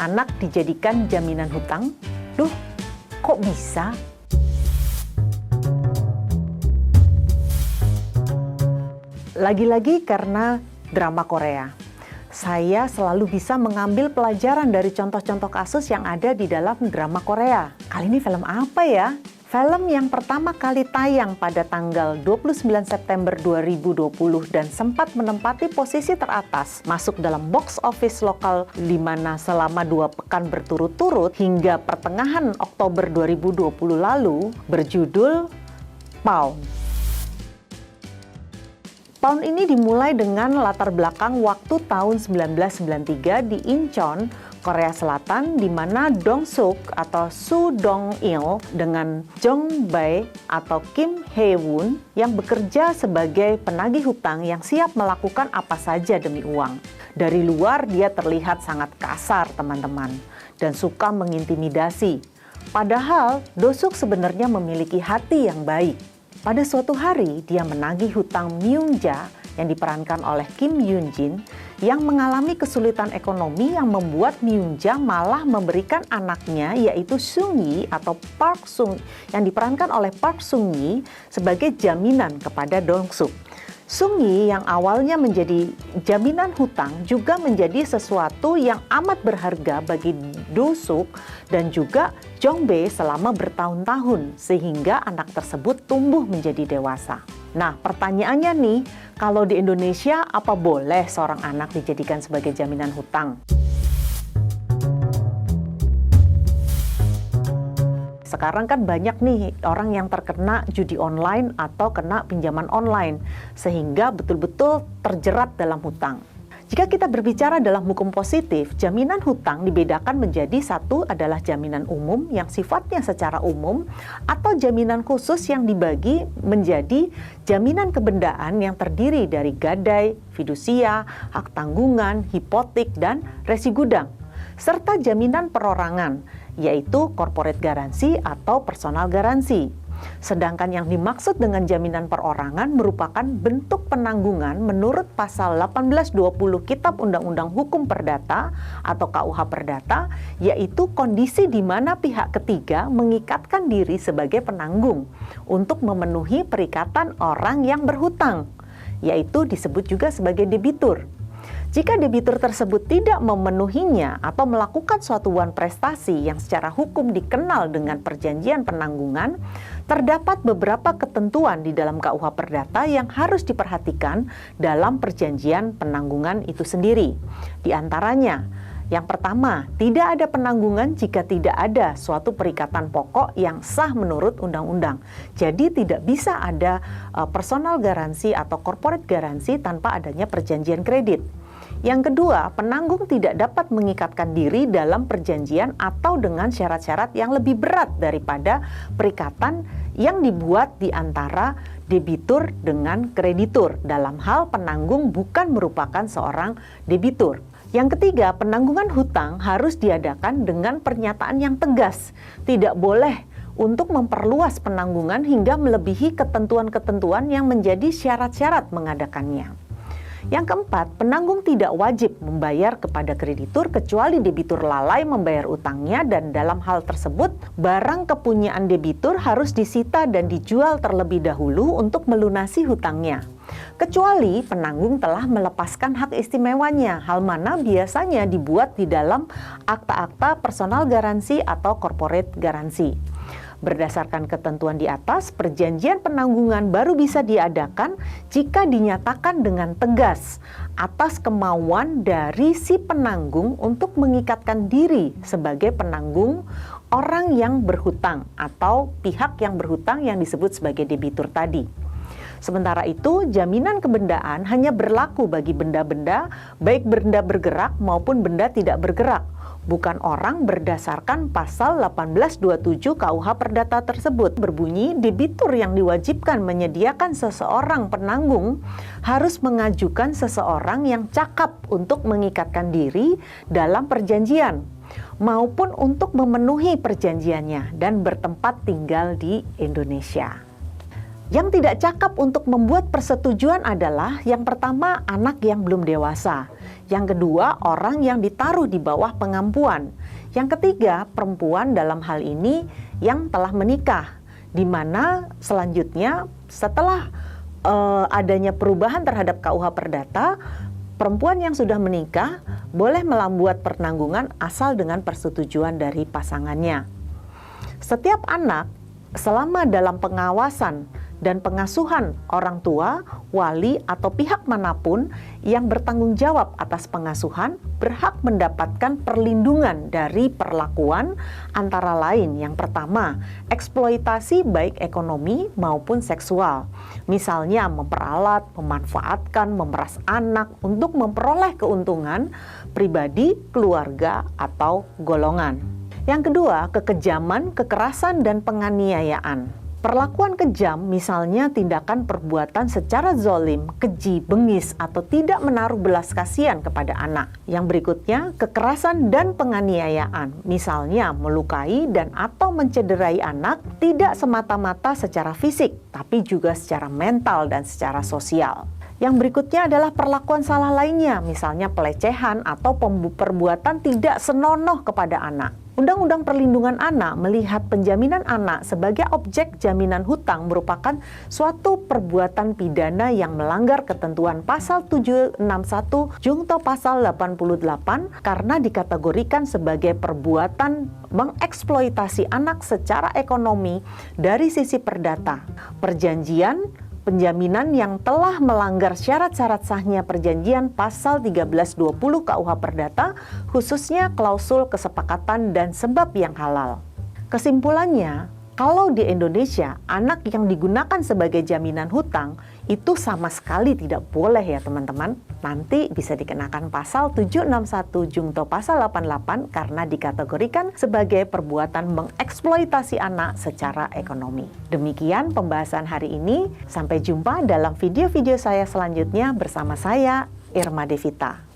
anak dijadikan jaminan hutang? Duh, kok bisa? Lagi-lagi karena drama Korea. Saya selalu bisa mengambil pelajaran dari contoh-contoh kasus yang ada di dalam drama Korea. Kali ini film apa ya? Film yang pertama kali tayang pada tanggal 29 September 2020 dan sempat menempati posisi teratas masuk dalam box office lokal di mana selama 2 pekan berturut-turut hingga pertengahan Oktober 2020 lalu berjudul Pawn. Pawn ini dimulai dengan latar belakang waktu tahun 1993 di Incheon, Korea Selatan, di mana Dong Suk atau Soo Dong Il dengan Jong Bae atau Kim Hae Woon yang bekerja sebagai penagih hutang yang siap melakukan apa saja demi uang. Dari luar dia terlihat sangat kasar, teman-teman, dan suka mengintimidasi. Padahal Do Suk sebenarnya memiliki hati yang baik. Pada suatu hari, dia menagih hutang Myung Ja yang diperankan oleh Kim Yoon Jin yang mengalami kesulitan ekonomi yang membuat Myung Ja malah memberikan anaknya yaitu Sung Yi atau Park Sung yang diperankan oleh Park Sung Yi sebagai jaminan kepada Dong Suk. Sung Yi yang awalnya menjadi jaminan hutang juga menjadi sesuatu yang amat berharga bagi Do Suk dan juga Jong Bae selama bertahun-tahun sehingga anak tersebut tumbuh menjadi dewasa. Nah, pertanyaannya nih, kalau di Indonesia apa boleh seorang anak dijadikan sebagai jaminan hutang? Sekarang kan banyak nih orang yang terkena judi online atau kena pinjaman online sehingga betul-betul terjerat dalam hutang. Jika kita berbicara dalam hukum positif, jaminan hutang dibedakan menjadi satu adalah jaminan umum yang sifatnya secara umum atau jaminan khusus yang dibagi menjadi jaminan kebendaan yang terdiri dari gadai, fidusia, hak tanggungan, hipotek, dan resi gudang, serta jaminan perorangan, yaitu corporate garansi atau personal garansi. Sedangkan yang dimaksud dengan jaminan perorangan merupakan bentuk penanggungan menurut pasal 1820 Kitab Undang-Undang Hukum Perdata atau KUH Perdata, yaitu kondisi di mana pihak ketiga mengikatkan diri sebagai penanggung untuk memenuhi perikatan orang yang berhutang, yaitu disebut juga sebagai debitur. Jika debitur tersebut tidak memenuhinya atau melakukan suatu prestasi yang secara hukum dikenal dengan perjanjian penanggungan, terdapat beberapa ketentuan di dalam KUH Perdata yang harus diperhatikan dalam perjanjian penanggungan itu sendiri. Di antaranya, yang pertama, tidak ada penanggungan jika tidak ada suatu perikatan pokok yang sah menurut undang-undang. Jadi tidak bisa ada personal garansi atau corporate garansi tanpa adanya perjanjian kredit. Yang kedua, penanggung tidak dapat mengikatkan diri dalam perjanjian atau dengan syarat-syarat yang lebih berat daripada perikatan yang dibuat di antara debitur dengan kreditur. Dalam hal penanggung bukan merupakan seorang debitur. Yang ketiga, penanggungan hutang harus diadakan dengan pernyataan yang tegas. Tidak boleh untuk memperluas penanggungan hingga melebihi ketentuan-ketentuan yang menjadi syarat-syarat mengadakannya. Yang keempat, penanggung tidak wajib membayar kepada kreditur kecuali debitur lalai membayar utangnya, dan dalam hal tersebut barang kepunyaan debitur harus disita dan dijual terlebih dahulu untuk melunasi hutangnya. Kecuali penanggung telah melepaskan hak istimewanya, hal mana biasanya dibuat di dalam akta-akta personal garansi atau corporate garansi. Berdasarkan ketentuan di atas, perjanjian penanggungan baru bisa diadakan jika dinyatakan dengan tegas atas kemauan dari si penanggung untuk mengikatkan diri sebagai penanggung orang yang berhutang atau pihak yang berhutang yang disebut sebagai debitur tadi. Sementara itu, jaminan kebendaan hanya berlaku bagi benda-benda, baik benda bergerak maupun benda tidak bergerak, bukan orang, berdasarkan pasal 1827 KUH Perdata tersebut. Berbunyi, debitur yang diwajibkan menyediakan seseorang penanggung harus mengajukan seseorang yang cakap untuk mengikatkan diri dalam perjanjian maupun untuk memenuhi perjanjiannya dan bertempat tinggal di Indonesia. Yang tidak cakap untuk membuat persetujuan adalah yang pertama anak yang belum dewasa, yang kedua orang yang ditaruh di bawah pengampuan, yang ketiga perempuan dalam hal ini yang telah menikah, di mana selanjutnya setelah adanya perubahan terhadap KUH Perdata, perempuan yang sudah menikah boleh membuat penanggungan asal dengan persetujuan dari pasangannya. Setiap anak selama dalam pengawasan dan pengasuhan orang tua, wali, atau pihak manapun yang bertanggung jawab atas pengasuhan berhak mendapatkan perlindungan dari perlakuan antara lain. Yang pertama, eksploitasi baik ekonomi maupun seksual. Misalnya memperalat, memanfaatkan, memeras anak untuk memperoleh keuntungan pribadi, keluarga, atau golongan. Yang kedua, kekejaman, kekerasan, dan penganiayaan. Perlakuan kejam misalnya tindakan perbuatan secara zolim, keji, bengis, atau tidak menaruh belas kasihan kepada anak. Yang berikutnya, kekerasan dan penganiayaan, misalnya melukai dan atau mencederai anak tidak semata-mata secara fisik, tapi juga secara mental dan secara sosial. Yang berikutnya adalah perlakuan salah lainnya, misalnya pelecehan atau perbuatan tidak senonoh kepada anak. Undang-Undang Perlindungan Anak melihat penjaminan anak sebagai objek jaminan hutang merupakan suatu perbuatan pidana yang melanggar ketentuan pasal 761 Jungto pasal 88 karena dikategorikan sebagai perbuatan mengeksploitasi anak secara ekonomi dari sisi perdata. Penjaminan yang telah melanggar syarat-syarat sahnya perjanjian pasal 1320 KUH Perdata, khususnya klausul kesepakatan dan sebab yang halal. Kesimpulannya, kalau di Indonesia anak yang digunakan sebagai jaminan hutang itu sama sekali tidak boleh ya teman-teman. Nanti bisa dikenakan pasal 761 Jungto pasal 88 karena dikategorikan sebagai perbuatan mengeksploitasi anak secara ekonomi. Demikian pembahasan hari ini. Sampai jumpa dalam video-video saya selanjutnya bersama saya, Irma Devita.